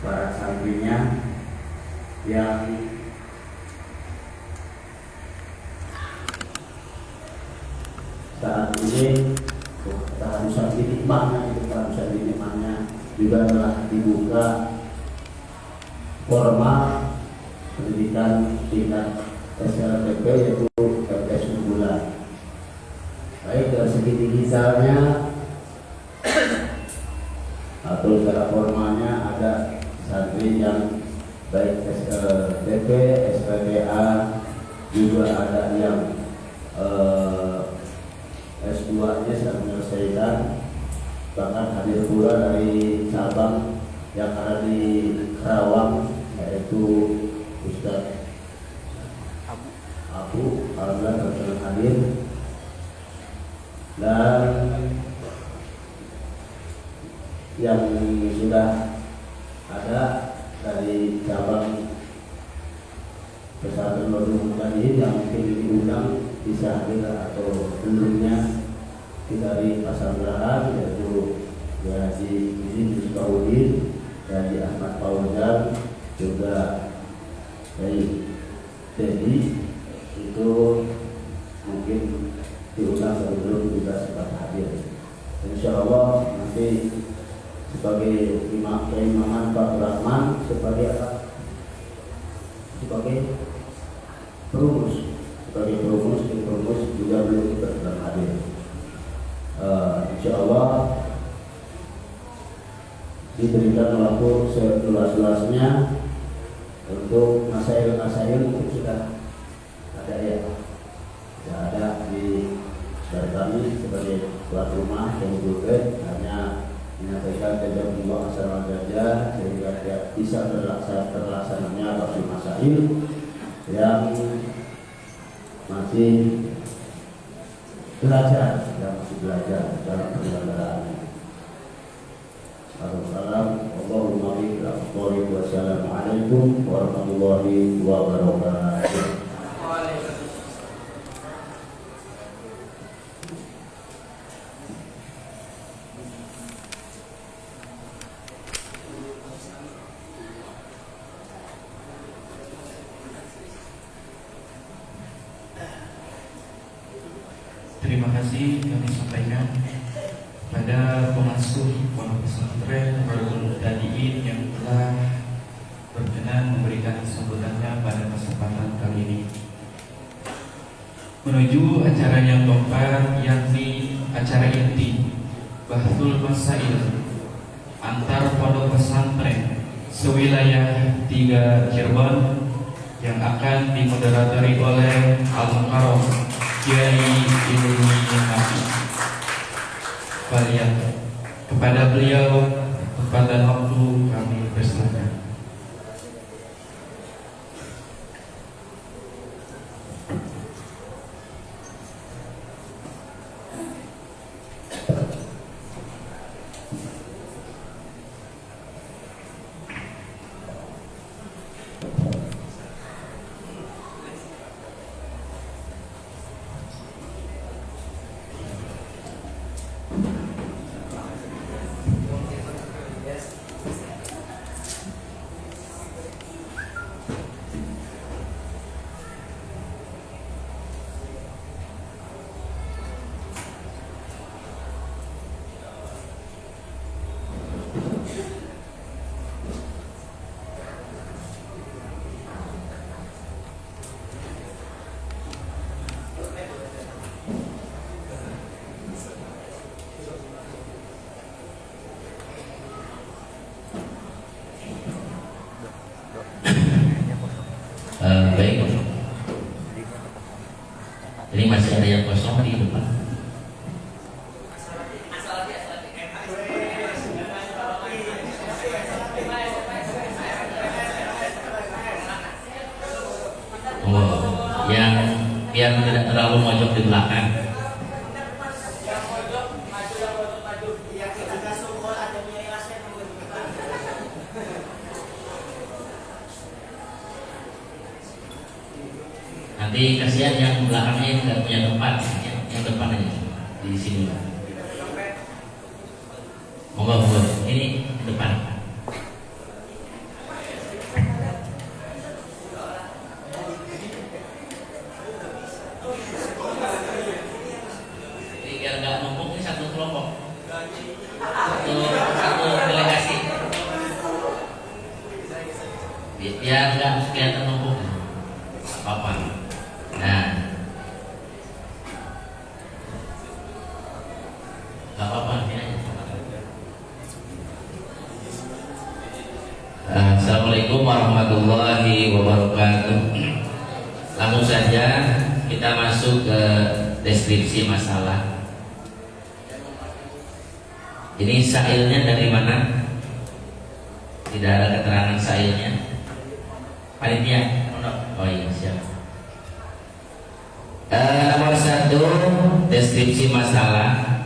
para santrinya yang saat ini keharusan nikmatnya juga telah dibuka formal pendidikan tingkat SLTP yaitu PTS unggulan. Baik dari segi digitalnya atau secara formalnya ada santri yang baik SLTP, SPPA, juga ada yang S2-nya sedang menyelesaikan, bahkan hadir pula dari cabang yang ada di Karawang yaitu Ustadz Abu alhamdulillah telah hadir, dan yang sudah ada dari cabang pesantren Nurul Muqaddim yang mungkin diundang bisa hadir atau belumnya dari Pasar yaitu Haji Izin Kaudin, Haji Ahmad Fauzan, juga dari Dedi itu mungkin diundang atau belum juga sempat hadir. Insya Allah nanti sebagai imaman Pak Rahman sebagai apa? Sebagai perumus juga belum kita hadir. Insya Allah diberikan waktu seluas-luasnya untuk masail mungkin sudah ada di dari kami sebagai tuan rumah yang juga hanya menyampaikan jazakumullah khairan saja sehingga bisa terlaksananya bagi masail yang masih belajar dalam penyelenggaraan. Wassalamualaikum warahmatullahi wabarakatuh. Terima kasih kami sampaikan pada pengasuh pondok pesantren Nurul Muqaddim yang telah berkenan memberikan sambutannya pada kesempatan kali ini. Menuju acara yang keempat, yakni acara inti Bahtul Masail antar pondok pesantren sewilayah 3 Cirebon yang akan dimoderatori oleh Al-Mukarram Kiai Ilmi Nafi. Kepada beliau kepada waktu kami persilakan. Baik, ini masih ada yang kosong di depan. Oh, yang tidak terlalu mojok di belakang. Nanti kasihan yang belakangnya nggak punya tempat, yang depan aja di sini. Monggo, ini depan. biar nggak kelihatan numpuk. Apa? Nah, nggak apa-apa. Assalamualaikum warahmatullahi wabarakatuh. Langsung saja kita masuk ke deskripsi masalah. Ini sailnya dari mana? Tidak ada keterangan sailnya. Panitia, oh iya siap. Nomor 1, deskripsi masalah.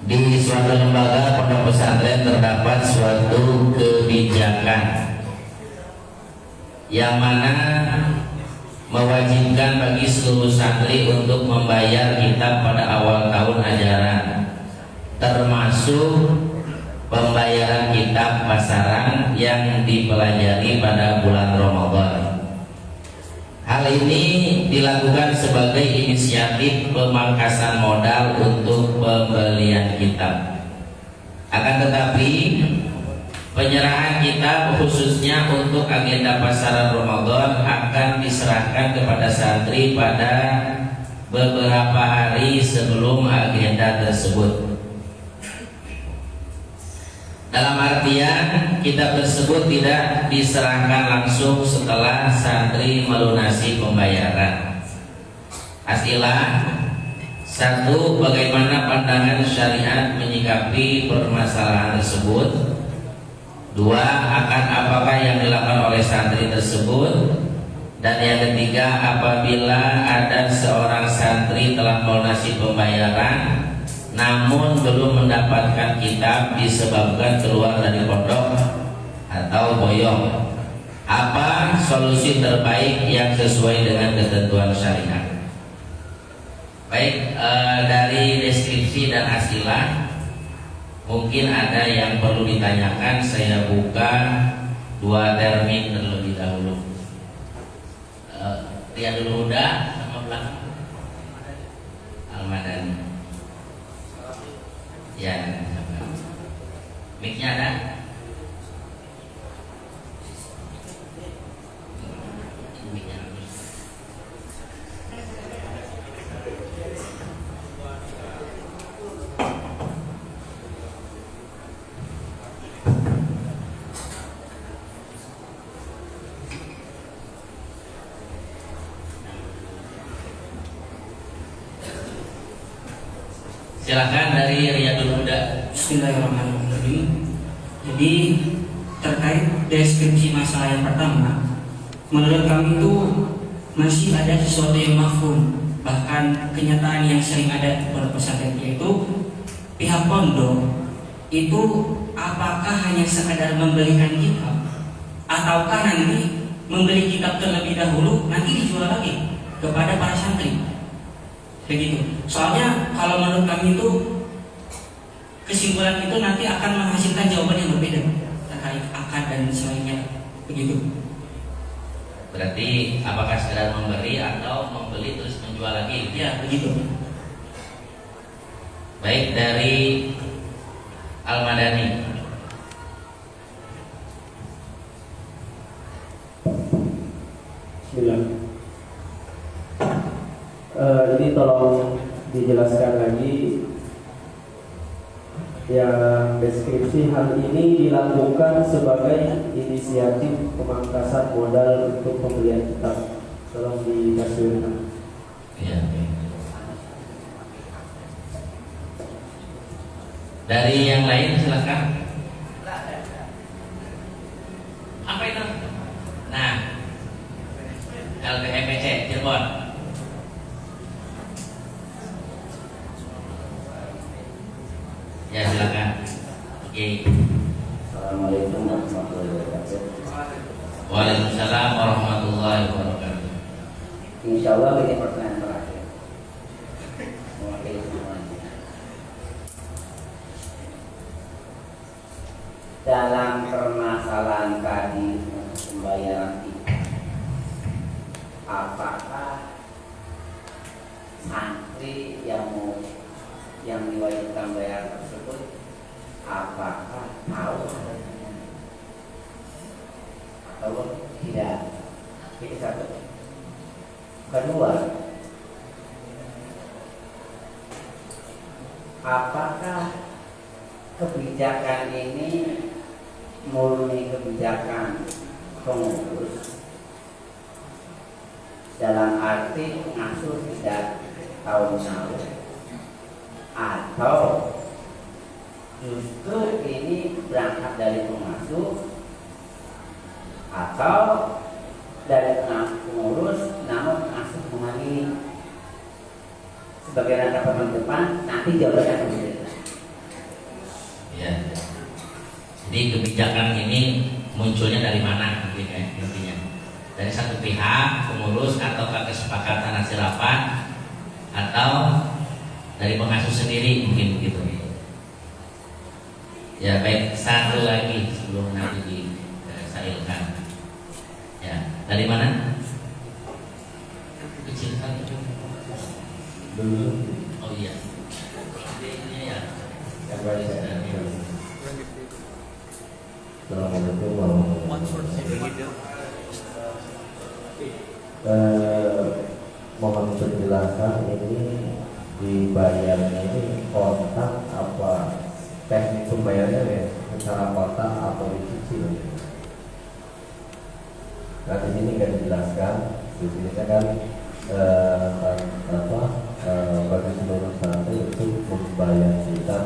Di suatu lembaga pondok pesantren terdapat suatu kebijakan yang mana mewajibkan bagi seluruh santri untuk membayar kitab pada awal tahun ajaran, termasuk pembayaran kitab pasaran yang dipelajari pada bulan Ramadan. Hal ini dilakukan sebagai inisiatif pemangkasan modal untuk pembelian kitab. Akan tetapi penyerahan kitab khususnya untuk agenda pasaran Ramadan akan diserahkan kepada santri pada beberapa hari sebelum agenda tersebut. Dalam artian kitab tersebut tidak diserahkan langsung setelah santri melunasi pembayaran. Asilah 1. Bagaimana pandangan syariat menyikapi permasalahan tersebut. 2. Akan apakah yang dilakukan oleh santri tersebut. Dan yang ketiga, apabila ada seorang santri telah melunasi pembayaran namun belum mendapatkan kitab disebabkan keluar dari pondok atau boyong, apa solusi terbaik yang sesuai dengan ketentuan syariat? Baik, dari deskripsi dan asilah mungkin ada yang perlu ditanyakan. Saya buka 2 termin terlebih dahulu. Riyadul Huda sama belakang Al-Madani. Ya, mic-nya ada? Mic-nya habis. Silakan dari Riyadul Huda. Bismillahirrahmanirrahim. Jadi terkait deskripsi masalah yang pertama, menurut kami itu masih ada sesuatu yang mafhum, bahkan kenyataan yang sering ada di pondok pesantren, yaitu pihak pondok itu apakah hanya sekadar membelikan kitab ataukah nanti membeli kitab terlebih dahulu nanti dijual lagi kepada para santri. Begitu. Soalnya kalau menurut kami itu kesimpulan itu nanti akan menghasilkan jawaban yang berbeda terkait akad dan selainnya. Begitu. Berarti apakah sekedar memberi atau membeli terus menjual lagi? Ya, begitu. Baik, dari Al-Madani. Bismillah. Ini tolong dijelaskan lagi yang deskripsi hal ini dilakukan sebagai inisiatif pemangkasan modal untuk pembelian kitab. Tolong dijelaskan. Ya. Dari yang lain silakan. Apa itu? Nah, LPMPC Cirebon. Ya silakan. Oke. Assalamualaikum warahmatullahi wabarakatuh. Waalaikumsalam warahmatullahi wabarakatuh. Insya Allah ini pertanyaan terakhir. Mewakili semuanya. Dalam permasalahan tadi pembayaran kitab, apakah santri yang diwajibkan bayar tersebut apakah tahu Kalau tidak, itu satu. Kedua, apakah kebijakan ini murni kebijakan pengurus dalam arti pengasuh tidak tahu menahu, atau justru ini berangkat dari pengasuh atau dari pengurus namun pengasuh mengamini? Sebagai rangka papan depan, nanti jawabannya akan berbeda. Ya. Jadi kebijakan ini munculnya dari mana intinya? Dari satu pihak pengurus atau kesepakatan hasil rapat, atau dari pengasuh sendiri, mungkin begitu. Ya, baik, satu lagi sebelum nanti disailkan. Ya, dari mana? Kecil kan? Dulu. Oh iya. Ini ya. Assalamualaikum warahmatullahi wabarakatuh. Mohon penjelasan, ini dibayarnya ini kontak apa teknik pembayarannya ya, secara kontak atau dicicil? Nah di sini kan dijelaskan, di sini kan bagi seluruh santri itu membayar kita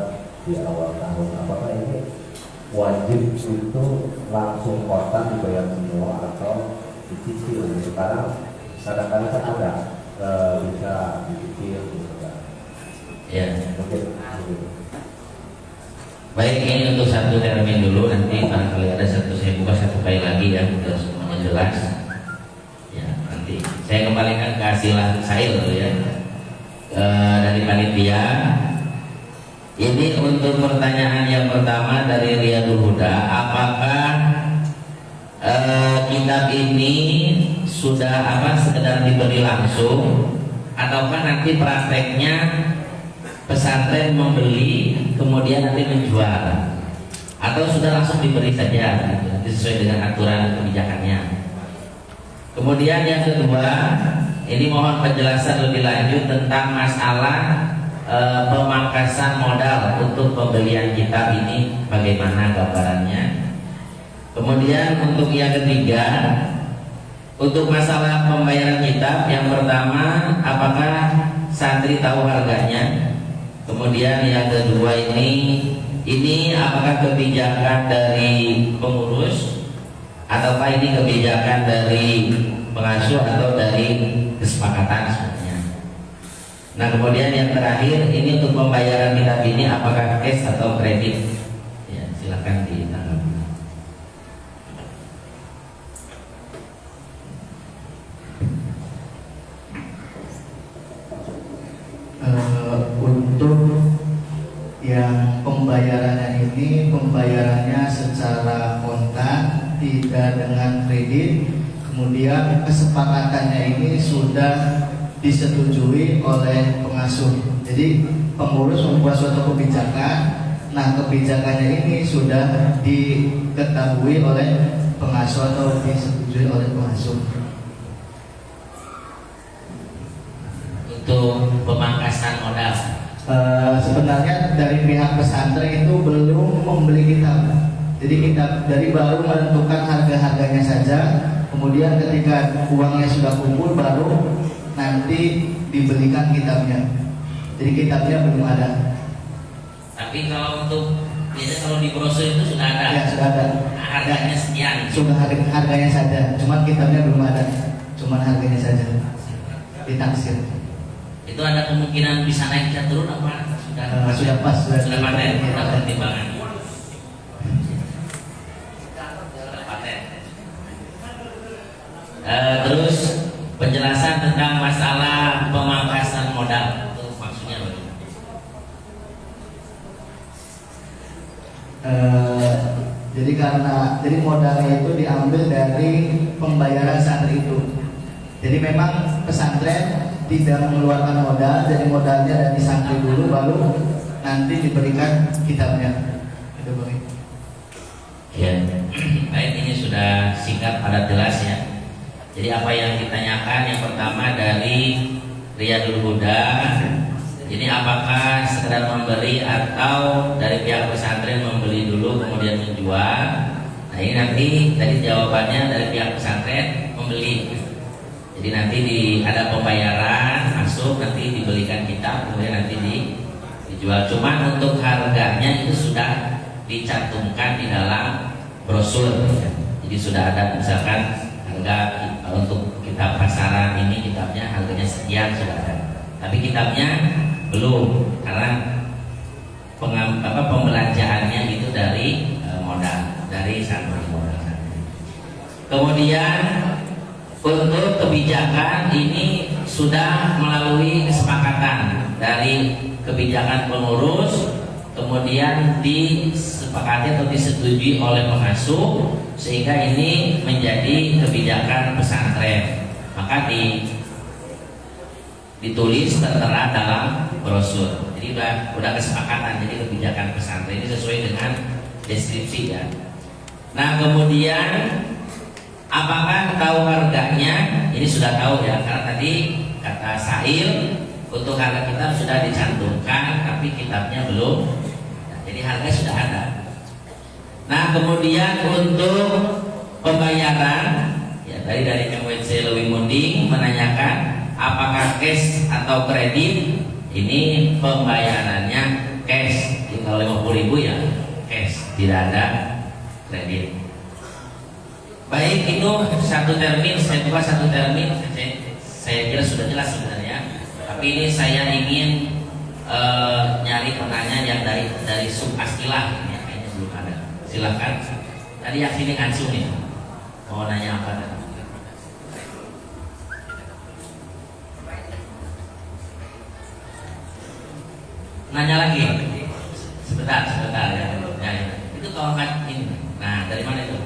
di awal tahun. Apakah ini wajib itu langsung kontak dibayar semua atau dicicil? Sekarang kadang-kadang kan ada bisa dicicil gitu kan. Ya. Mungkin. Baik, ini untuk satu termin dulu, nanti barangkali ada satu saya buka satu kali lagi ya, sudah semuanya jelas. Ya, nanti saya kembalikan ke hasil Sail dulu ya. Dari panitia. Ini untuk pertanyaan yang pertama dari Riyadul Huda, apakah kitab ini sudah sekedar diberi langsung, ataukah nanti prakteknya pesantren membeli kemudian nanti menjual, atau sudah langsung diberi saja sesuai dengan aturan kebijakannya. Kemudian yang kedua, ini mohon penjelasan lebih lanjut tentang masalah pemangkasan modal untuk pembelian kitab ini, bagaimana gambarannya. Kemudian untuk yang ketiga, untuk masalah pembayaran kitab, yang pertama apakah santri tahu harganya. Kemudian yang kedua ini apakah kebijakan dari pengurus ataukah ini kebijakan dari pengasuh atau dari kesepakatan sebenarnya. Nah kemudian yang terakhir, ini untuk pembayaran kitab ini apakah cash atau kredit? Ya, silakan ditanggapi. Untuk yang pembayarannya ini, pembayarannya secara kontan, tidak dengan kredit. Kemudian kesepakatannya ini sudah disetujui oleh pengasuh. Jadi pengurus membuat suatu kebijakan. Nah kebijakannya ini sudah diketahui oleh pengasuh atau disetujui oleh pengasuh. Untuk pemangkasan modal, sebenarnya dari pihak pesantren itu belum membeli kitab. Jadi kitab dari baru menentukan harga-harganya saja. Kemudian ketika uangnya sudah kumpul baru nanti dibelikan kitabnya. Jadi kitabnya belum ada. tapi kalau untuk biasanya kalau di brosur itu sudah ada. Ya sudah ada. Harganya sekian. Sudah harganya saja. Cuman kitabnya belum ada. Cuman harganya saja ditaksir. Itu ada kemungkinan bisa naik bisa turun apa Sudah pas. Sudah paten. Ya, Sudah pertimbangan. Terus penjelasan tentang masalah pemangkasan modal itu maksudnya bagaimana? Jadi modalnya itu diambil dari pembayaran santri itu. Jadi memang pesantren tidak mengeluarkan modal, jadi modalnya dari santri dulu baru nanti diberikan kitabnya. Itu boleh. Ya, baik, ini sudah sudah singkat padat jelas ya. Jadi apa yang ditanyakan yang pertama dari Riyadul Huda, ini apakah sekedar memberi atau dari pihak pesantren membeli dulu kemudian menjual? Nah ini nanti tadi jawabannya dari pihak pesantren membeli. Jadi nanti ada pembayaran masuk, nanti dibelikan kitab, kemudian nanti dijual. Cuma untuk harganya itu sudah dicantumkan di dalam brosur. Jadi sudah ada misalkan harga untuk kitab pasaran ini, kitabnya harganya sekian sudah ada. Tapi kitabnya belum, karena pembelanjaannya itu dari modal, dari santri modal. Kemudian untuk kebijakan ini sudah melalui kesepakatan dari kebijakan pengurus, kemudian disepakati atau disetujui oleh pengasuh, sehingga ini menjadi kebijakan pesantren. Maka ditulis tertera dalam brosur. Jadi udah kesepakatan, jadi kebijakan pesantren ini sesuai dengan deskripsi ya. Nah kemudian apakah tahu harganya? Ini sudah tahu ya, karena tadi kata Sail untuk harga kitab sudah dicantumkan, tapi kitabnya belum. Nah, jadi harga sudah ada. Nah kemudian untuk pembayaran ya, dari MWC Lewi Munding menanyakan apakah cash atau kredit. Ini pembayarannya cash. Jadi kalau 50.000 ya cash, tidak ada kredit. Baik, itu satu termin, saya buka satu termin. Saya kira sudah jelas sebenarnya. Tapi ini saya ingin nyari penanya yang dari sub astilah ya, kayaknya belum ada. Silakan. Tadi yang sini ngansung nih. Mau nanya apa tadi? Nanya lagi. Sebentar ya. Itu kalau ini. Nah, dari mana itu?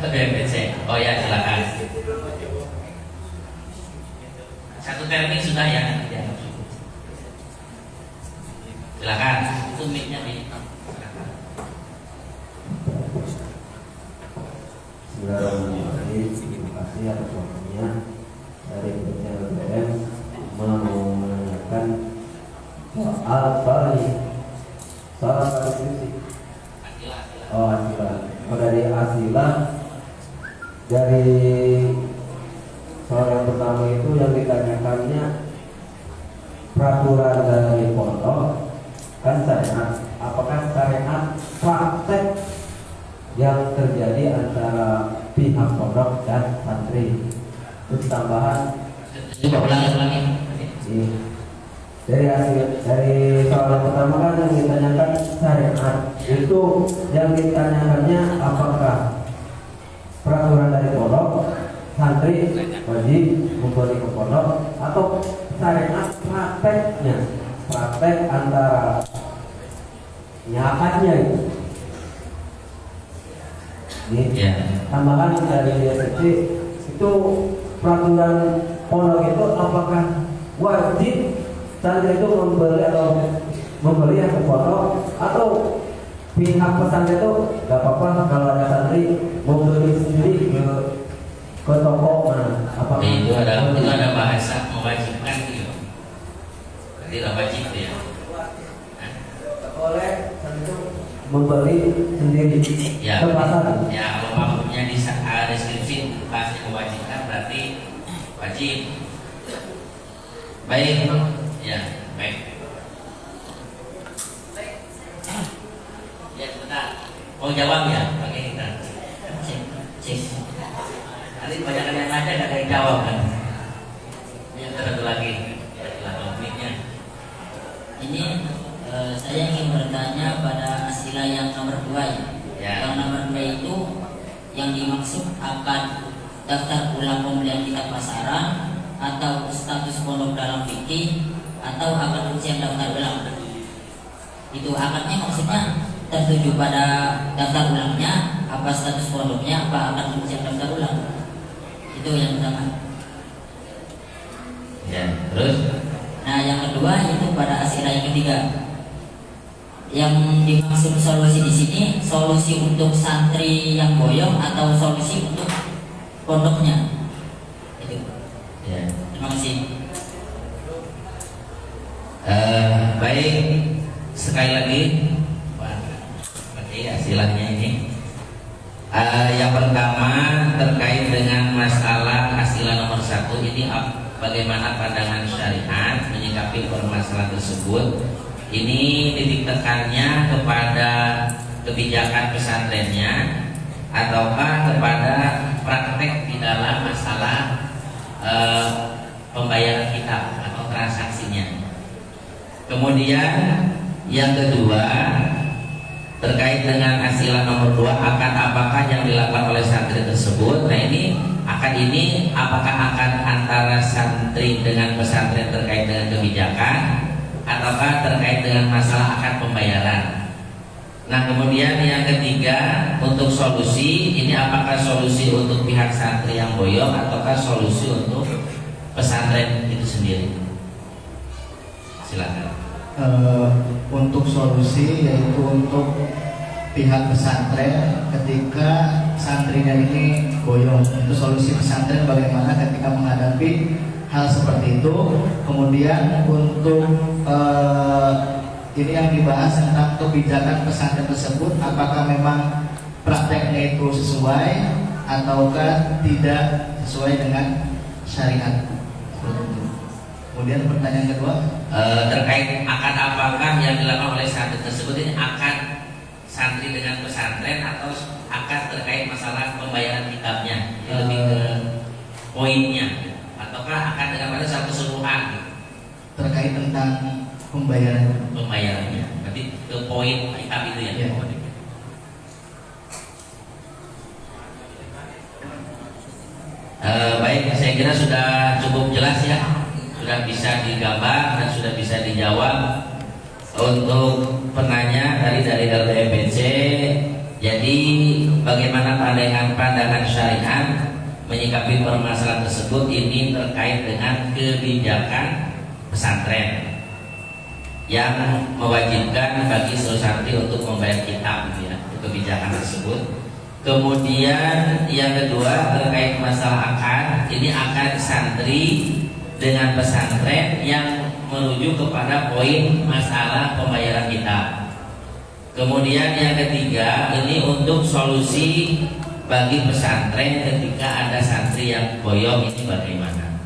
BMPC. Oh ya, silakan. Satu termin sudah ya. Silakan. Itu mic-nya di. Bismillahirrahmanirrahim. Terima kasih atas waktunya. Dari BPM mau menanyakan soal ini. Soal skripsi. Oh, asilah. Oh, dari asilah. Dari soal yang pertama itu yang ditanyakannya peraturan dari pondok kan syariat. Apakah syariat praktek yang terjadi antara pihak pondok dan santri? Terus tambahan. Coba ulangi. Dari soal yang pertama kan yang ditanyakan syariat, itu yang ditanyakannya apakah peraturan dari pondok santri wajib membeli ke pondok atau syariat prakteknya, praktek antara nyakatnya itu. Tambahan dari DSC itu peraturan pondok itu apakah wajib santri itu membeli yang ke pondok atau pihak pesantren itu gak apa-apa kalau ada santri mau beli sendiri ke toko mana? Apakah itu ada bahasa mewajibkan gitu. Tidak wajib ya. Oleh santri itu membeli sendiri ya, ke pasar. Ya, kalau maksudnya di deskripsi bahasa mewajibkan berarti wajib. Baik, ya, baik. Ya, sebentar. Mau jawab ya? Pakai kita. Cek. Nanti banyak yang nanya nggak ada yang jawab kan? Yang satu lagi, ya, silakan mic-nya. Ini saya ingin bertanya pada asilah yang nomor 2 ya. Yang nomor 2 itu yang dimaksud akan daftar ulang pembelian kitab pasaran atau status pondok dalam fikih atau akad ujian daftar ulang. Itu akadnya maksudnya tertuju pada daftar ulangnya, apa status pondoknya, apa akad ujian daftar ulang. Itu yang pertama. Ya, terus? Nah, yang kedua itu pada asilah yang ketiga. yang dimaksud solusi di sini solusi untuk santri yang boyong atau solusi untuk pondoknya? Itu. Ya. Terima kasih. Baik, sekali lagi, ya silahnya ini. Yang pertama terkait dengan masalah asilah nomor 1 ini, bagaimana pandangan syariat menyikapi permasalahan tersebut. Ini titik tekannya kepada kebijakan pesantrennya ataukah kepada praktek di dalam masalah pembayaran kitab atau transaksinya. Kemudian yang kedua terkait dengan asilah nomor 2, akan apakah yang dilakukan oleh santri tersebut. Nah ini apakah akan antara santri dengan pesantren terkait dengan kebijakan ataukah terkait dengan masalah akad pembayaran. Nah kemudian yang ketiga untuk solusi, ini apakah solusi untuk pihak santri yang boyong ataukah solusi untuk pesantren itu sendiri. Silakan. Untuk solusi yaitu untuk pihak pesantren ketika santrinya ini boyong. Itu solusi pesantren bagaimana ketika menghadapi hal seperti itu. Kemudian untuk ini yang dibahas tentang kebijakan pesantren tersebut, apakah memang prakteknya itu sesuai ataukah tidak sesuai dengan syariat. Kemudian pertanyaan kedua, terkait akad apakah yang dilakukan oleh santri tersebut, ini akad santri dengan pesantren atau akad terkait masalah pembayaran kitabnya, lebih ke poinnya, ataukah akad dengan pada satu keseluruhan terkait tentang pembayarannya, berarti ke poin kitab itu ya. Baik, saya kira sudah cukup jelas ya, sudah bisa digambar dan sudah bisa dijawab. Untuk penanya dari LDMPC, jadi bagaimana pandangan syariat menyikapi permasalahan tersebut? Ini terkait dengan kebijakan pesantren yang mewajibkan bagi seluruh santri untuk membayar kitab, ya, kebijakan tersebut. Kemudian yang kedua terkait masalah akad, ini akad santri dengan pesantren yang menuju kepada poin masalah pembayaran kitab. Kemudian yang ketiga ini untuk solusi bagi pesantren ketika ada santri yang boyong, ini bagaimana?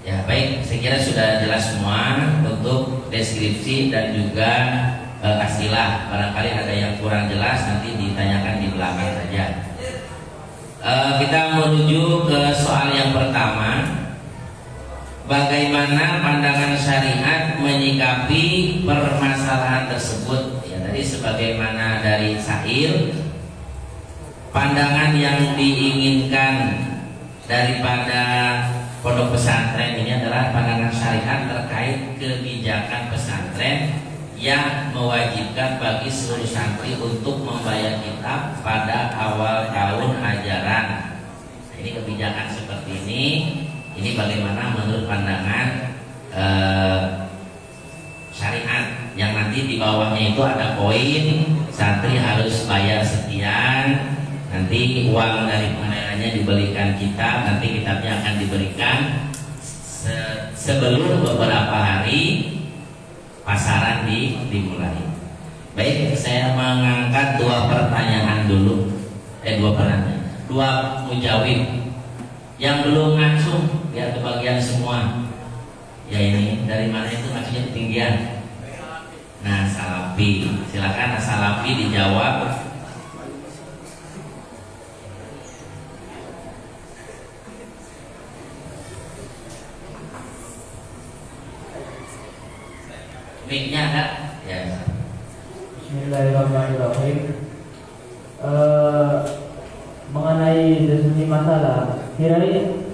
Ya baik, saya kira sudah jelas semua untuk deskripsi dan juga asilah. Barangkali ada yang kurang jelas nanti ditanyakan di belakang saja. Kita menuju ke soal yang pertama. Bagaimana pandangan syariat menyikapi permasalahan tersebut? Ya tadi sebagaimana dari Sa'il, pandangan yang diinginkan daripada pondok pesantren ini adalah pandangan syariat terkait kebijakan pesantren yang mewajibkan bagi seluruh santri untuk membayar kitab pada awal tahun ajaran. Nah, ini kebijakan seperti ini bagaimana menurut pandangan syariat, yang nanti di bawahnya itu ada poin santri harus bayar sekian, nanti uang dari pengadaannya diberikan kitab, nanti kitabnya akan diberikan sebelum beberapa hari pasaran dimulai. Baik, saya mengangkat dua pertanyaan dulu, dua mujawib yang belum ngacung biar kebagian semua. Ya ini dari mana itu maksudnya ketinggian? Nah Salafi, silakan Salafi dijawab. Mic-nya ada? Ya. Bismillahirrahmanirrahim. Mengenai definisi masalah, kirain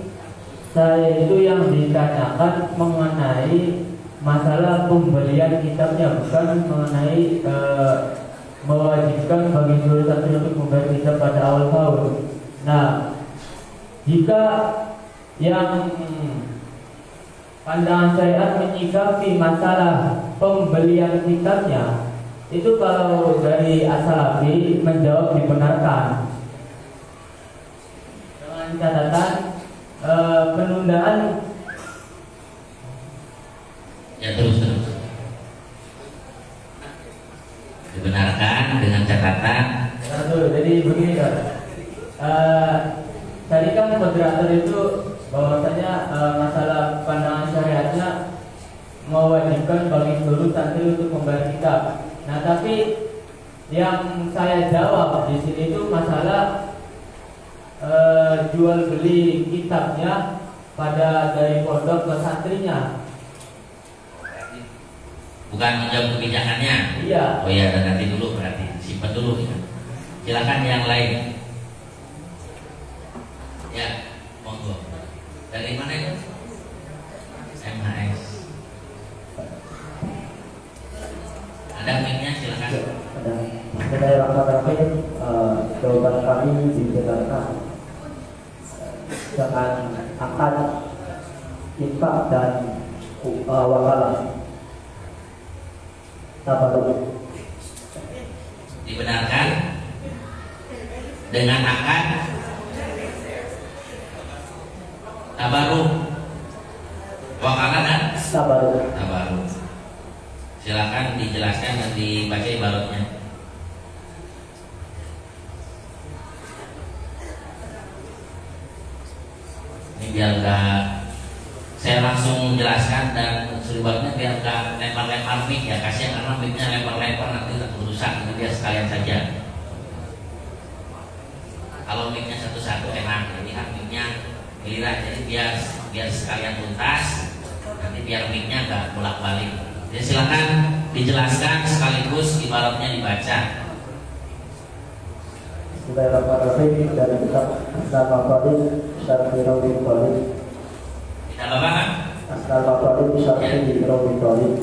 saya itu yang ditanyakan mengenai masalah pembelian kitabnya, bukan mengenai mewajibkan bagi seluruh santri untuk membayar kitab pada awal tahun. Nah, jika yang pandangan syariat menyikapi masalah pembelian kitabnya itu kalau dari As-Salafi menjawab dibenarkan dengan catatan penundaan. Ya terus. Dibenarkan dengan catatan. Jadi begini kan, tadi kan moderator itu bahwasanya masalah pandangan syariatnya mewajibkan bagi seluruh santri untuk membayar kitab. Nah, tapi yang saya jawab di sini itu masalah jual beli kitabnya pada dari pondok ke santrinya. Bukan menjawab kebijakannya. Iya. Oh iya, nanti dulu berarti simpan dulu ya. Silakan yang lain. Ya, monggo. Dari mana itu? MHS. Ada mic-nya, silakan. Bismillahirrahmanirrahim. Jawaban kami dibenarkan dengan akad infak dan wakalah tabaruk. Dibenarkan dengan akad tabaruk, wakalah dan tabaruk. Silakan dijelaskan dan dibaca ibaratnya. Ini biar enggak saya langsung jelaskan dan selibatnya biar enggak lempar-lempar mic ya, kasihan karena mic-nya lempar-lempar nanti rusak, itu biar sekalian saja. Kalau mic-nya satu-satu enak, ini kan mic-nya giliran, jadi biar sekalian tuntas, nanti biar mic-nya enggak bolak-balik. Jadi silakan dijelaskan sekaligus ibaratnya dibaca. Bismillahirrahmanirrahim. Dari kitab As-Salafi Syarhi Rawdi Thalib. Tidak apa-apa. As-Salafi Syarhi Rawdi Thalib.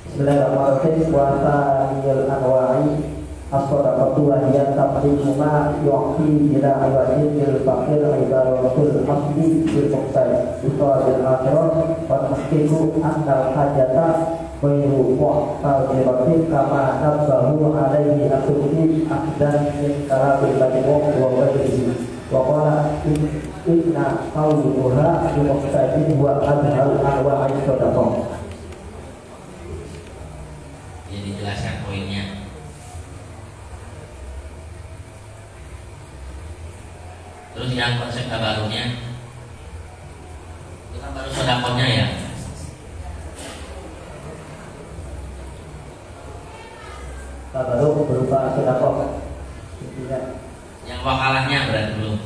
Bismillahirrahmanirrahim. Wa thaniyul anwa'i as-sadaqatu wa hiya taqdimu ma yu'ti ila awajin lil faqir ibaratul asli bil muqtad bil akhirah wa tahqiqu anna hajata ghairu mu'tadiratin kama nabahu alaihi atuhi akdan min karabil badimuk wa ghairihi wa qala inna qawluha bil muqtadin wa adhal anwa'i sadaqah. Jadi dijelaskan poinnya. Terus yang konsep barunya itu kan baru sodakonya ya. Baru berupa sedekah. Yang wakalahnya berarti belum.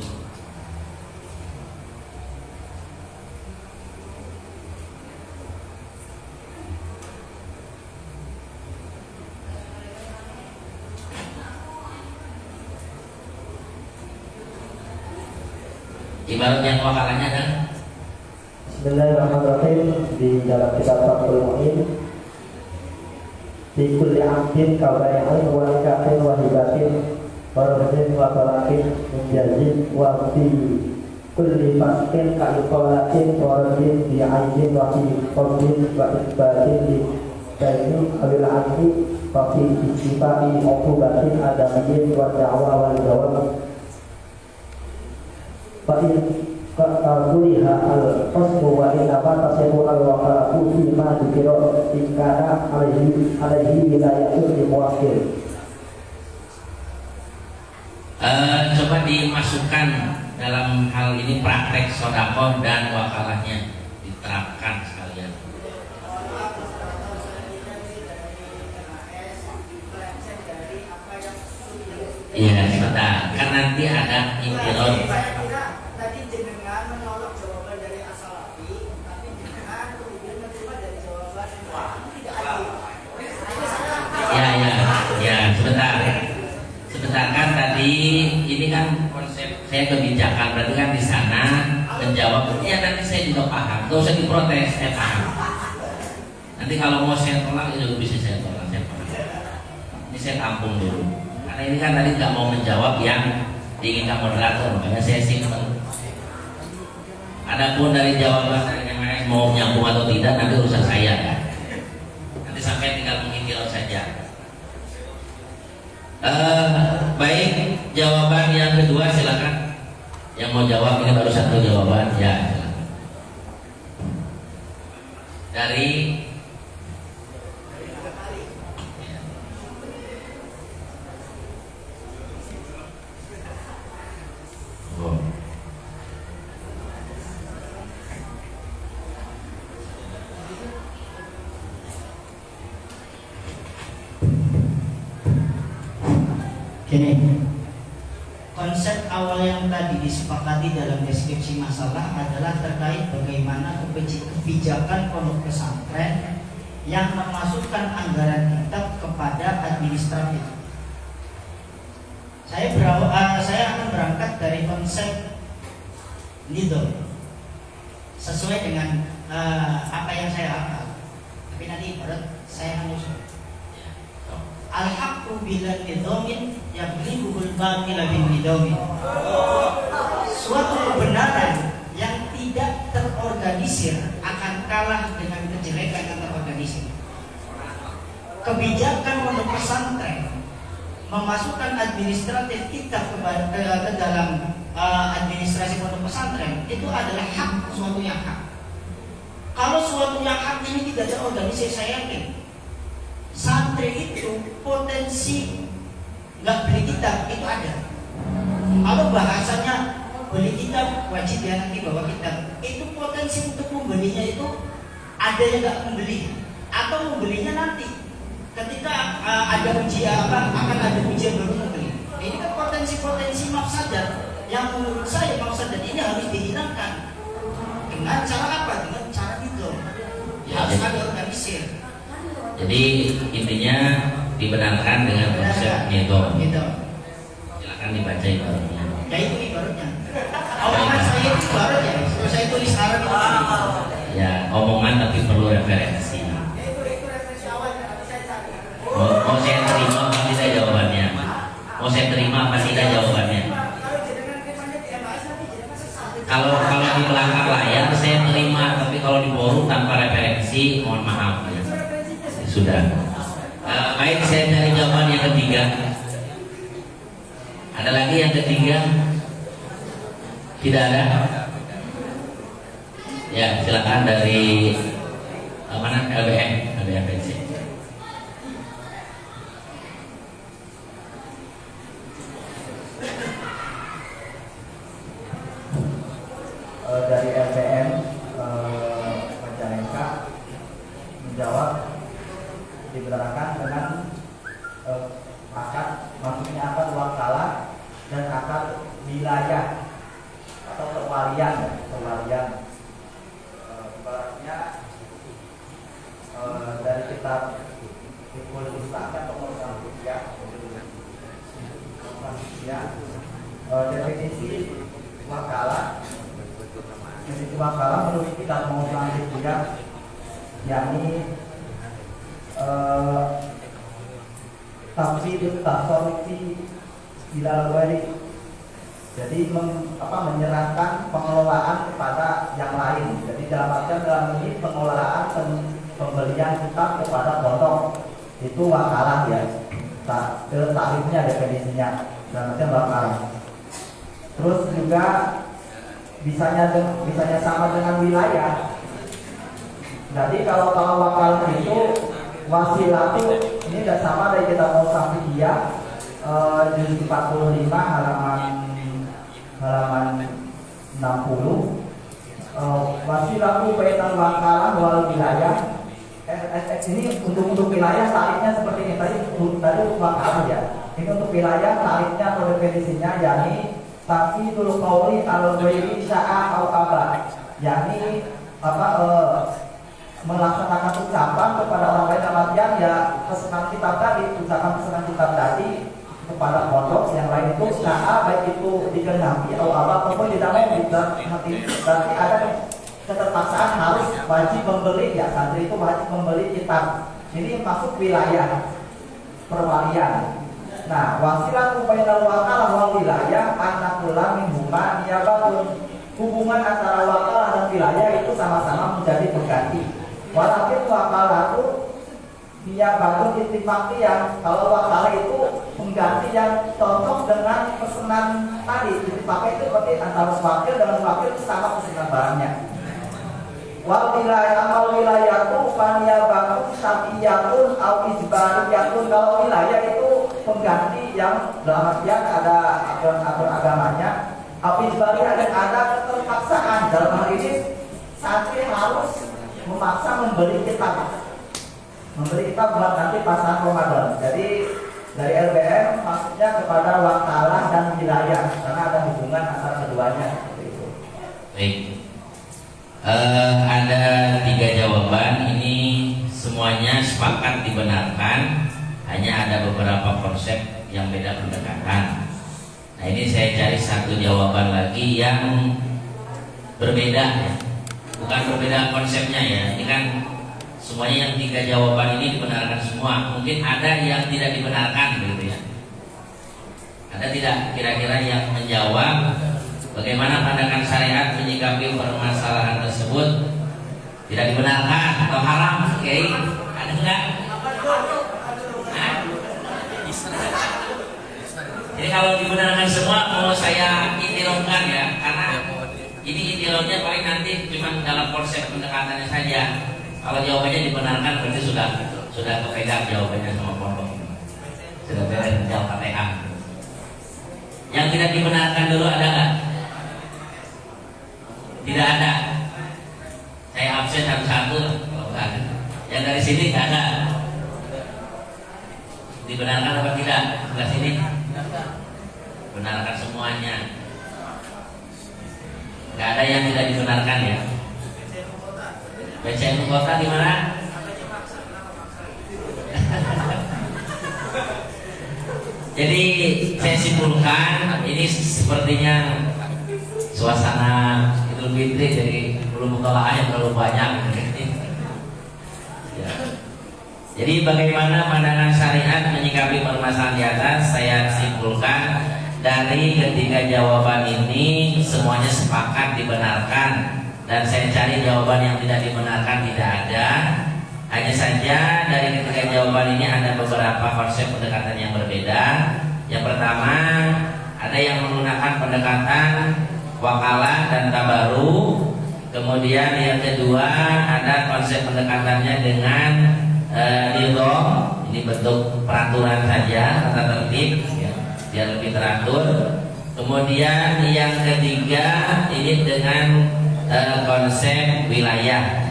Ibarat yang wakalahnya ada. Bismillahirrahmanirrahim. Di dalam kitab Fathul Mu'in, di kulli amkin kabayain wa nikahin wa hibatin wa rajin wa talakin menjazin wa fi kulli faskin ka'ikolatin wa rajin bi aidin wa fi qawlin wa isbatin di daini awil anhi wa fi istifai okubatin adamiyin wa da'wa wal jawab fa'in kuliha al-qasmu wa inama tasimu al-wakalatu fima dikira ikana alaihi wilayatun dimuakil. Coba dimasukkan dalam hal ini praktek sodakoh dan wakalahnya, diterapkan sekalian. Iya, sebentar. Kan nanti ada intiror. Tadi jenengan menolak jawaban dari As-Salafi, tapi jenengan kemudian menerima dari jawaban tidak adil. Ya, sebentar. Sebentar kan tadi ini kan konsep saya kebijakan, berarti kan di sana menjawab. Ya nanti saya juga paham. Gak usah diprotes, saya paham. Nanti kalau mau saya tolak itu bisa saya tolak, saya paham. Ini saya tampung dulu. Karena ini kan tadi nggak mau menjawab yang diinginkan moderator, makanya saya simpen. Adapun dari jawaban dari MHS mau nyambung atau tidak nanti urusan saya kan. Nanti sampai tinggal mengintil saja. Baik, jawaban yang kedua silakan. Yang mau jawab ini baru satu jawaban ya. Silakan. Dari oh. Gini, konsep awal yang tadi disepakati dalam deskripsi masalah adalah terkait bagaimana kebijakan pondok pesantren yang memasukkan anggaran kitab kepada administratif. Saya akan berangkat dari konsep nidom sesuai dengan apa yang saya hafal. Tapi nanti ibarat saya menyusun. Al-haqqu bila nidomin yaghlibuhul batila bin nidomin. Suatu kebenaran yang tidak terorganisir akan kalah dengan kejelekan yang terorganisir. Kebijakan pondok pesantren memasukkan administratif kitab ke dalam administrasi pondok pesantren itu adalah hak, suatu yang hak. Kalau suatu yang hak ini tidak terorganisir, saya yakin santri itu potensi nggak beli kitab itu ada. Kalau bahasanya beli kitab wajib ya nanti bawa kitab, itu potensi untuk membelinya itu ada yang nggak membeli atau membelinya nanti ketika ada ujian akan ada ujian baru membeli. Ini kan potensi-potensi mafsadat yang menurut saya mafsadat ini harus dihilangkan dengan cara apa? Dengan cara itu harus ada organisir. Jadi intinya dibenarkan dengan konsep nidom. Silakan dibaca ibaratnya. Ya itu ibaratnya. Omongan saya itu ibaratnya. Kalau saya tulis Arab itu. Ya omongan tapi perlu referensi. Mau saya terima apa tidak jawabannya? Mau saya terima apa tidak jawabannya? Kalau di belakang layar saya terima, tapi kalau di forum tanpa referensi mohon maaf ya. Sudah. Baik, saya cari jawaban yang ketiga. Ada lagi yang ketiga? Tidak ada? Ya, silakan dari mana? LBM PC. Dari LBM Majalengka menjawab dibenarkan dengan akad, maksudnya akad wakalah dan akad wilayah atau kewalian. Ibaratnya dari kitab Fiqhul Islam dan Pengurusan Fikih definisi wakalah menurut kitab Pengurusan Fikih yakni tafsir tasawufi bila wali, jadi menyerahkan pengelolaan kepada yang lain. Jadi dalam ini pengelolaan pembelian kitab kepada pondok itu wakalah ya. Tarifnya definisinya dalam wakalah. Terus juga bisanya sama dengan wilayah. Jadi kalau wakalah itu wasilah ini sudah sama dari kita mau Safiyah juz 45 halaman 60. Wasilah bainal wakalah wal wilayah. Ini untuk wilayah tarifnya seperti ini tadi wakalah ya. Ini untuk wilayah tarifnya atau definisinya yakni tafidul qauli al-ghairi sya'a au aba, yakni melaksanakan ucapan kepada orang lain dalam artian ya pesanan kitab tadi, ucapan pesanan kitab tadi kepada pondok yang lain itu sya'a, baik itu dikenapi atau apa ataupun tidak mau nanti berarti ada keterpaksaan harus wajib membeli ya, santri itu wajib membeli kitab. Ini masuk wilayah perwalian. Nah, wasilah bainal wakalah wal wilayah anakula min huma niyabatun. Hubungan antara wakalah dan wilayah itu sama-sama menjadi pengganti. Walaupun wakalah itu niyabatun ittifaqiyah. Kalau wakalah itu pengganti yang cocok dengan pesanan tadi. Ittifaqiyah itu berarti antara wakil dengan wakil itu sama pesanan barangnya. Wal wilayah itu faniyabatu syafiyatun au ijbariyatun. Kalau wilayah itu pengganti yang dalam artian ada aturan agamanya, au ijbariyah ada keterpaksaan. Dalam hal ini santri harus memaksa membeli kitab buat nanti pasangan Ramadan. Jadi dari LBM maksudnya kepada wakalah dan wilayah karena ada hubungan antara keduanya. Baik. Ada 3 jawaban, ini semuanya sepakat dibenarkan, hanya ada beberapa konsep yang beda pendekatan. Nah ini saya cari satu jawaban lagi yang berbeda ya. Bukan berbeda konsepnya ya, ini kan semuanya yang 3 jawaban ini dibenarkan semua. Mungkin ada yang tidak dibenarkan gitu ya. Ada tidak kira-kira yang menjawab bagaimana pandangan syariat menyikapi permasalahan tersebut? Tidak dibenarkan atau haram? Oke, ada enggak? Jadi kalau dibenarkan semua mau saya intilonkan ya, karena ini intilonnya paling nanti cuma dalam konsep pendekatannya saja. Kalau jawabannya dibenarkan berarti sudah kepegang jawabannya sama pondok. Sudah beres jawab Fatihah. Yang tidak dibenarkan dulu ada nggak? Tidak ada. Saya absen satu-satu. Kalau nggak ada, yang dari sini nggak ada. Dibenarkan apa tidak? Sebelah sini. Benarkan semuanya. Nggak ada yang tidak dibenarkan ya. BCN kota di mana? Jadi saya simpulkan ini sepertinya suasana Idul Fitri, jadi belum mutolaah yang terlalu banyak. Ya. Jadi bagaimana pandangan syariat menyikapi permasalahan di atas? Saya simpulkan dari ketiga jawaban ini semuanya sepakat dibenarkan, dan saya cari jawaban yang tidak dibenarkan tidak ada. Hanya saja dari ketiga jawaban ini ada beberapa konsep pendekatan yang berbeda. Yang pertama, ada yang menggunakan pendekatan wakalah dan tabaru. Kemudian yang kedua, ada konsep pendekatannya dengan nizam. Ini bentuk peraturan saja, tata tertib ya, biar lebih teratur. Kemudian yang ketiga ini dengan konsep wilayah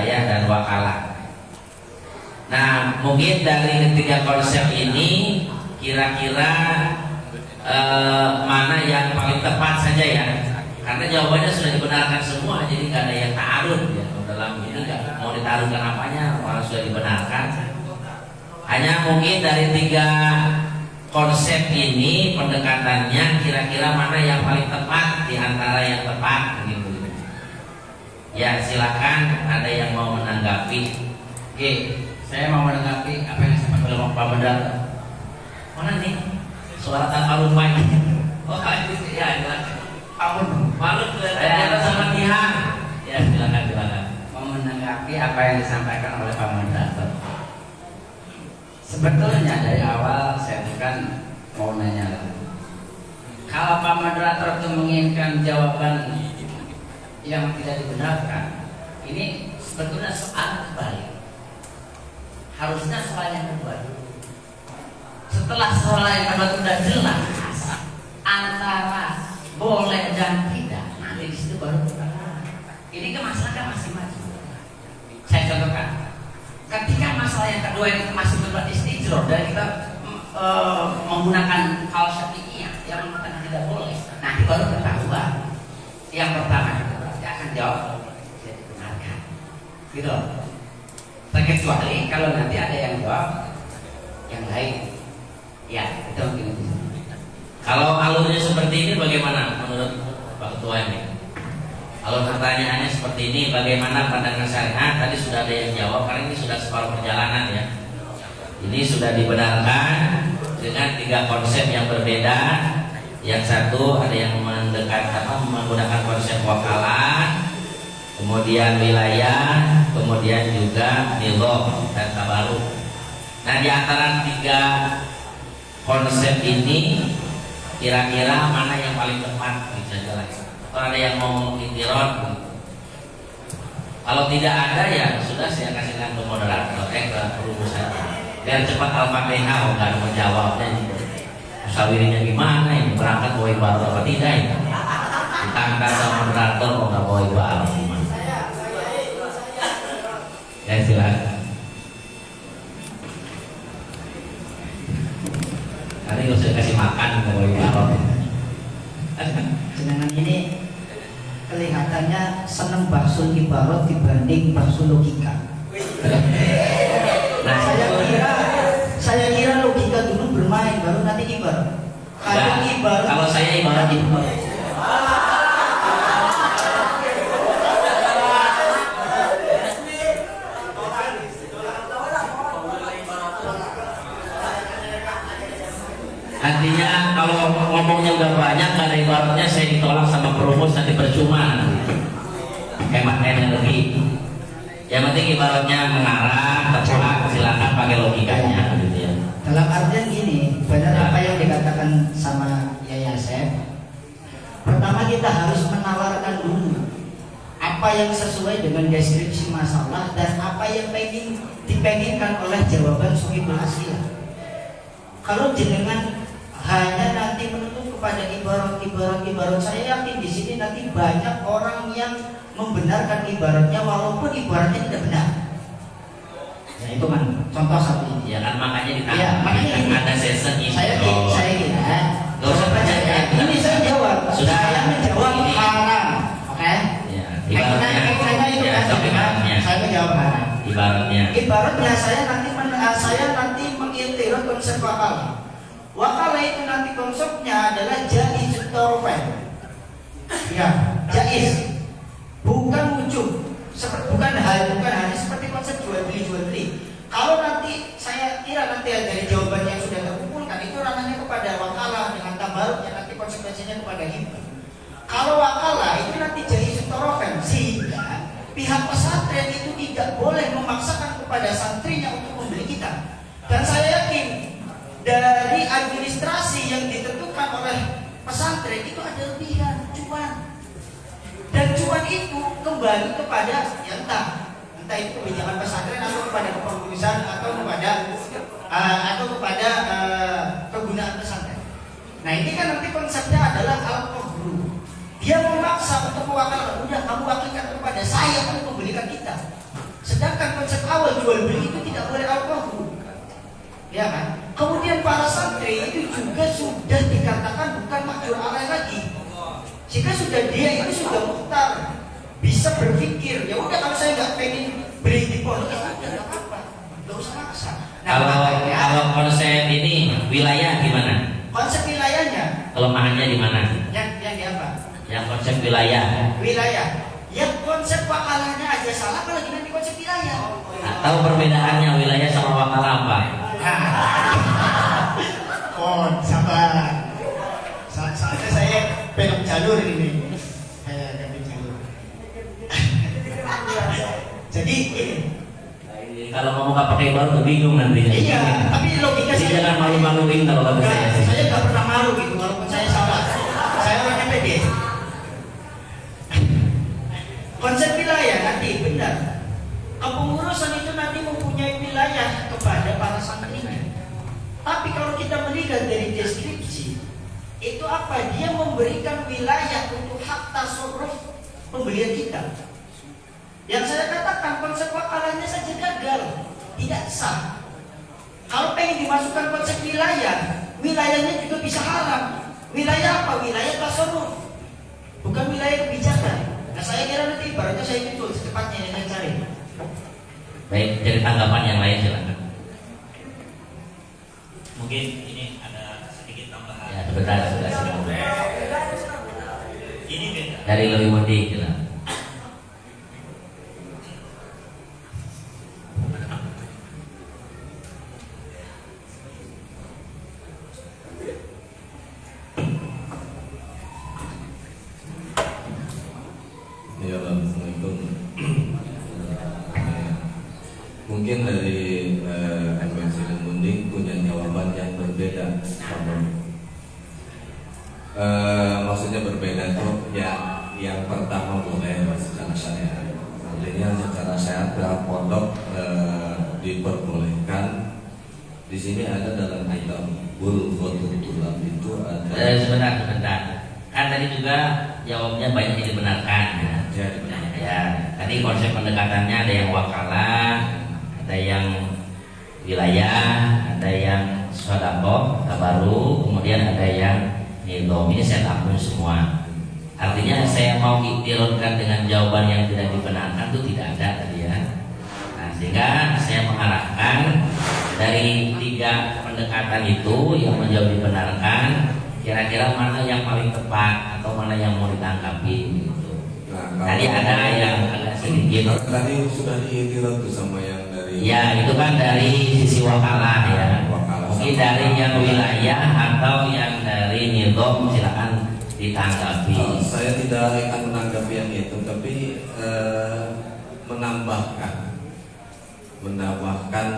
dan wakalah. Nah, mungkin dari ketiga konsep ini kira-kira mana yang paling tepat saja ya? Karena jawabannya sudah dibenarkan semua, jadi nggak ada yang ta'arud ya. Dalam ini nggak mau ditaruhkan apanya, orang sudah dibenarkan. Hanya mungkin dari 3 konsep ini pendekatannya kira-kira mana yang paling tepat di antara yang tepat gitu. Ya, silakan ada yang mau menanggapi. Oke. Saya mau menanggapi apa yang disampaikan oleh Pak Medar. Mana nih? Suara tanpa lupa ini. Oh, itu ya, silakan. Malu kelihatan sama dia. Ya, silakan. Mau menanggapi apa yang disampaikan oleh Pak Medar. Sebetulnya dari awal saya bukan mau nanya lagi. Kalau Pak Moderator itu menginginkan jawaban yang tidak dibenarkan, ini sebetulnya soal kebalik. Harusnya soal yang kedua dulu. Setelah soal yang kedua sudah jelas antara boleh dan tidak, nanti di situ baru kita. Ini kan masalah kan masih maju. Saya contohkan, ketika masalah yang kedua ini masih berbuat istijroh dan kita menggunakan hal syafi'iyah yang mengatakan tidak boleh, nanti baru ketahuan. Yang pertama itu berarti akan jawab tidak dibenarkan, gitu. Terkecuali kalau nanti ada yang jawab yang lain, ya itu mungkin. Kalau alurnya seperti ini bagaimana menurut Pak Ketua ini? Kalau pertanyaannya seperti ini, bagaimana pandangan syariat? Tadi sudah ada yang jawab, karena ini sudah separuh perjalanan ya. Ini sudah dibenarkan dengan 3 konsep yang berbeda. Yang satu ada yang menggunakan konsep wakalah, kemudian wilayah, kemudian juga nizam dan tabaruk. Nah, di antara tiga konsep ini kira-kira mana yang paling tepat bisa jalan? Atau ada yang mau intirot? Kalau tidak ada ya sudah, saya kasihkan ke moderator, ke rumus saya. Biar cepat Al-Fatihah, nggak mau jawabnya gitu. Musawirinya gimana ini, berangkat bawa ibarat apa tidak ini? Ditangkap sama moderator mau nggak bawa ibarat gimana? Ya silakan. Nanti kalau saya kasih makan bawa ibarat. Jenengan ini kelihatannya seneng bakso ibarat dibanding bakso logika. Nah, saya kira logika dulu bermain, baru nanti ibarat. Kalau saya ibarat ibarat. Artinya kalau ngomongnya udah banyak, nggak ada ibaratnya, saya ditolak sama perumus nanti percuma, hemat energi. Yang penting ibaratnya mengarah, tepat, silakan pakai logikanya gitu ya. Dalam artian gini, benar apa yang dikatakan sama Yaya Asep. Pertama kita harus menawarkan dulu apa yang sesuai dengan deskripsi masalah dan apa yang dipenginkan oleh jawaban Sohibul Asilah. Kalau jenengan hanya nanti menuntut kepada ibarat, saya yakin di sini nanti banyak orang yang membenarkan ibaratnya walaupun ibaratnya tidak benar. Ya itu kan contoh satu ini. Ya kan makanya ditanya. Ya, makanya ini ada season ini. Saya kira. Gak usah percaya. Ini saya jawab. Sudah. Saya menjawab haram. Oke? Ya, ibaratnya. Itu Ya, kan ibaratnya. saya menjawab haram. Ibaratnya saya nanti mengintirot konsep wakalah. Wakalah itu nanti konsepnya adalah jaizut torofen. Ya, jaiz. Bukan wujud. Bukan hanya seperti konsep jual beli. Kalau nanti saya kira nanti dari jawaban yang sudah terkumpulkan itu ranahnya kepada wakalah dengan tabaruknya nanti konsekuensinya kepada hibah. Kalau wakalah itu nanti jaizut torofen, sehingga pihak pesantren itu tidak boleh memaksakan kepada santrinya untuk membeli kitab. Dan saya yakin dari administrasi yang ditentukan oleh pesantren itu ada lebihan cuan. Dan cuan itu kembali kepada ya entah itu kebijakan pesantren atau kepada kepengurusan atau kepada kegunaan pesantren. Nah ini kan nanti konsepnya adalah al-qabru. Dia memaksa untuk mewakilkan, udah kamu wakilkan kepada saya untuk membelikan kita. Sedangkan konsep awal jual beli itu tidak boleh al-qabru. Ya kan? Kemudian para santri itu juga sudah dikatakan bukan makjur alaih lagi. Jika dia itu sudah mukhtar, bisa berpikir, ya udah kalau saya nggak pengen beli di pondok, ya udah nggak apa-apa, nggak usah maksa. Nah, kalau konsep ini wilayah gimana? Konsep wilayahnya? Kelemahannya di mana? Yang di apa? Yang konsep wilayah. Wilayah. Yang konsep wakalahnya aja salah, apalagi nanti konsep wilayah. Tahu perbedaannya wilayah sama wakalah apa? Sabar. Saatnya saya belok jalur ini. Saya ganti jalur. Jadi ini. Kalau ngomong nggak pakai baru bingung nanti. Iya, tapi logika saya jangan malu-maluin kalau kata saya. Saya nggak pernah malu gitu, walaupun saya salah. Saya orangnya pede. Konsep wilayah nanti benar. Kepengurusan itu nanti mempunyai wilayah kepada para santrinya. Tapi kalau kita melihat dari deskripsi, itu apa? Dia memberikan wilayah untuk hak tasarruf pembelian kita. Yang saya katakan konsep wakalahnya saja gagal, tidak sah. Kalau pengen dimasukkan konsep wilayah, wilayahnya juga bisa haram. Wilayah apa? Wilayah tasarruf, bukan wilayah kebijakan. Nah saya kira nanti ibaratnya saya itu secepatnya yang saya cari. Baik, jadi tanggapan yang lain silakan. Mungkin ini ada sedikit tambahan. Ya, sebentar. Ini beda. Dari lebih mudik lah. Ya, Assalamualaikum. Mungkin dari MNC berbeda. Maksudnya berbeda itu ya, yang pertama boleh secara syariat. Artinya secara syariat pihak pondok diperbolehkan. Di sini ada dalam kitab Bulghatul Tulab itu ada. Sebentar. Kan tadi juga jawabnya banyak yang dibenarkan. Ya. Tadi konsep pendekatannya ada yang wakalah, ada yang wilayah, ada yang sodako, tabaru, kemudian ada yang nidom. Ini saya tampung semua. Artinya saya mau ikhtilafkan dengan jawaban yang tidak dibenarkan itu tidak ada tadi ya. Nah, sehingga saya mengarahkan dari 3 pendekatan itu yang menjawab dibenarkan, kira-kira mana yang paling tepat atau mana yang mau ditanggapi gitu. Nah, tadi ada yang agak sedikit. Tadi sudah diiktiraf tuh sama yang dari. Ya itu kan dari sisi wakalah ya. Mungkin dari yang wilayah atau yang dari nidom silakan ditanggapi. Saya tidak akan menanggapi yang itu, tapi menambahkan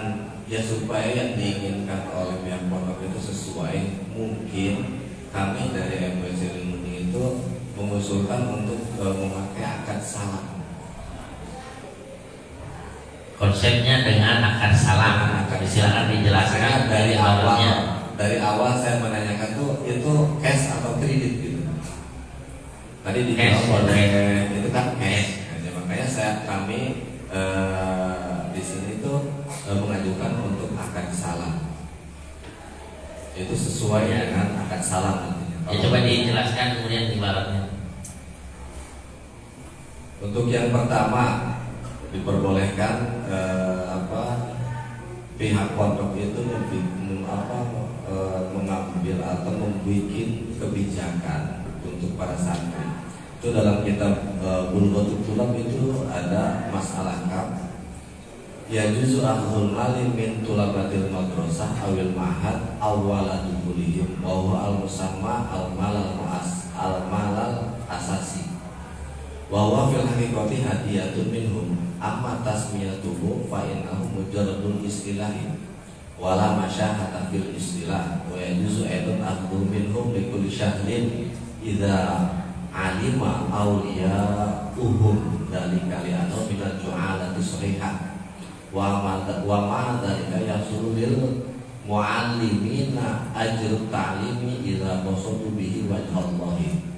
ya supaya yang diinginkan oleh pihak pondok itu sesuai. Mungkin kami dari MWC Ilmuni itu mengusulkan untuk memakai akad salam. Konsepnya dengan akad salam. Silakan dijelaskan dari awalnya. Dari awal saya menanyakan tuh itu cash atau kredit gitu. Tadi dijawab oleh itu kan cash. Nah, makanya kami di sini tuh mengajukan untuk akad salam. Itu sesuai dengan akad salam nantinya. Ya, coba dijelaskan kemudian ibaratnya. Untuk yang pertama diperbolehkan pihak pondok itu mengambil atau membuat kebijakan untuk para santri. Itu dalam kitab Bulghatul Tulab itu ada masalah kap. Ya juzu akhdhul mali min tulabatil madrasah awil mahad awwala dukhulihim wa huwa al-musamma al-malal asasi. Wa huwa fil haqiqati hadiyatun minhum amma tasmiyatuhu fa innahu mujarradul istilahi wala masyahata fil istilah wa yajuzu aidun akhdhu minhum li kulli syahrin idza alima awliya'uhum dalika li'annahu min al-ju'alati sahihah wa ma dzalika yahsulu lil muallimina ajru ta'limi idza qasadu bihi wajhallahi.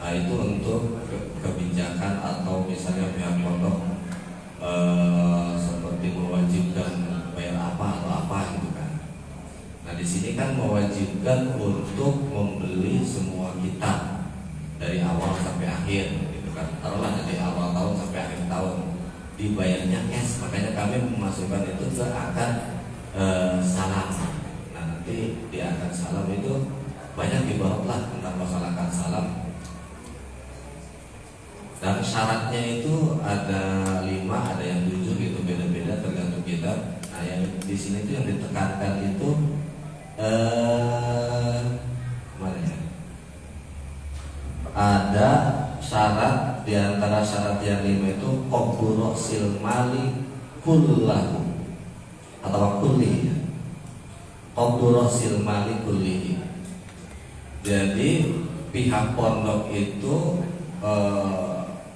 Nah, itu untuk kebijakan atau misalnya pihak pondok seperti mewajibkan bayar apa atau apa gitu kan. Nah, di sini kan mewajibkan untuk membeli semua kitab dari awal sampai akhir gitu kan. Taruhlah dari awal tahun sampai akhir tahun dibayarnya cash, makanya kami memasukkan itu ke akad salam. Nah, nanti di akad salam itu banyak dibahas tentang masalah akad salam. Dan syaratnya itu ada 5, ada yang 7 gitu, beda-beda tergantung kitab. Nah, yang di sini itu yang ditekankan itu mana ya? Ada syarat, di antara syarat yang 5 itu qabulu silmali kullahu atau kulli. Qabulu silmali kulli. Jadi pihak pondok itu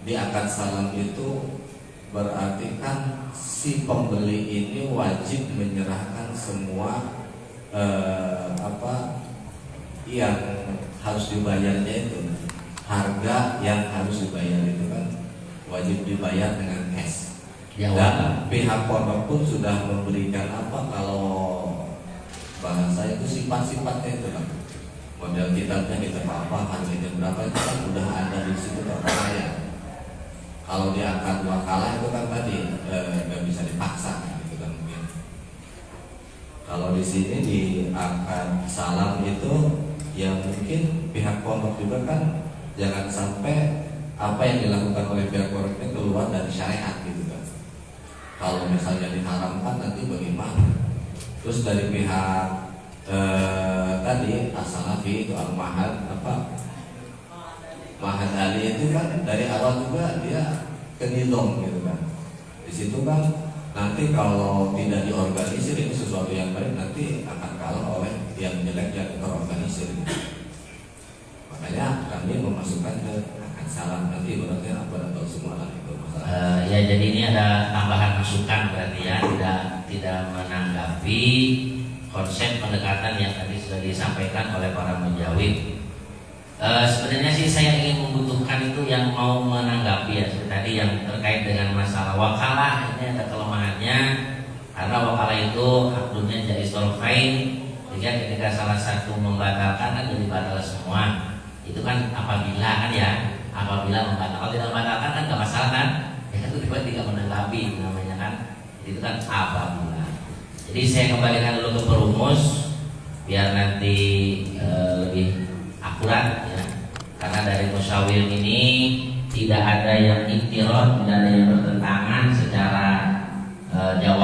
di akad salam itu berarti kan si pembeli ini wajib menyerahkan semua yang harus dibayarnya itu, harga yang harus dibayar itu kan wajib dibayar dengan cash. Ya, dan pihak pondok pun sudah memberikan kalau bahasa itu sifat-sifatnya itu kan, model kitabnya kita apa harganya berapa itu kan udah ada di situ tertera. Kalau di akad wakalah itu kan tadi nggak bisa dipaksa gitu kan mungkin. Kalau di sini di akad salam itu yang mungkin pihak pondok juga kan jangan sampai apa yang dilakukan oleh pihak pondok ini keluar dari syariat gitu kan. Kalau misalnya diharamkan nanti bagaimana? Terus dari pihak tadi as-salafi itu al-mahad Mahad Ali itu kan dari awal juga dia kenidom gitu kan. Di situ kan nanti kalau tidak diorganisir ini sesuatu yang baik nanti akan kalah oleh yang jelek yang terorganisir. Makanya kami memasukkan ke akan salam nanti berarti apa atau semua lah itu masalah. Ya jadi ini ada tambahan masukan berarti ya, tidak menanggapi konsep pendekatan yang tadi sudah disampaikan oleh para mujawib. Sebenarnya sih saya ingin membutuhkan itu yang mau menanggapi ya, seperti tadi yang terkait dengan masalah wakalah. Ini ada kelemahannya karena wakalah itu akdunya jadi stolfain, jika ketika salah satu membatalkan kan jadi batal semua. Itu kan apabila kan ya, apabila membatalkan. Kalau tidak membatalkan kan nggak masalah kan? Ya kan itu tidak menanggapi namanya kan. Itu kan apabila. Jadi saya kembalikan dulu ke perumus biar nanti lebih akurat ya. Karena dari musyawir ini tidak ada yang iktiraf, tidak ada yang bertentangan secara jawab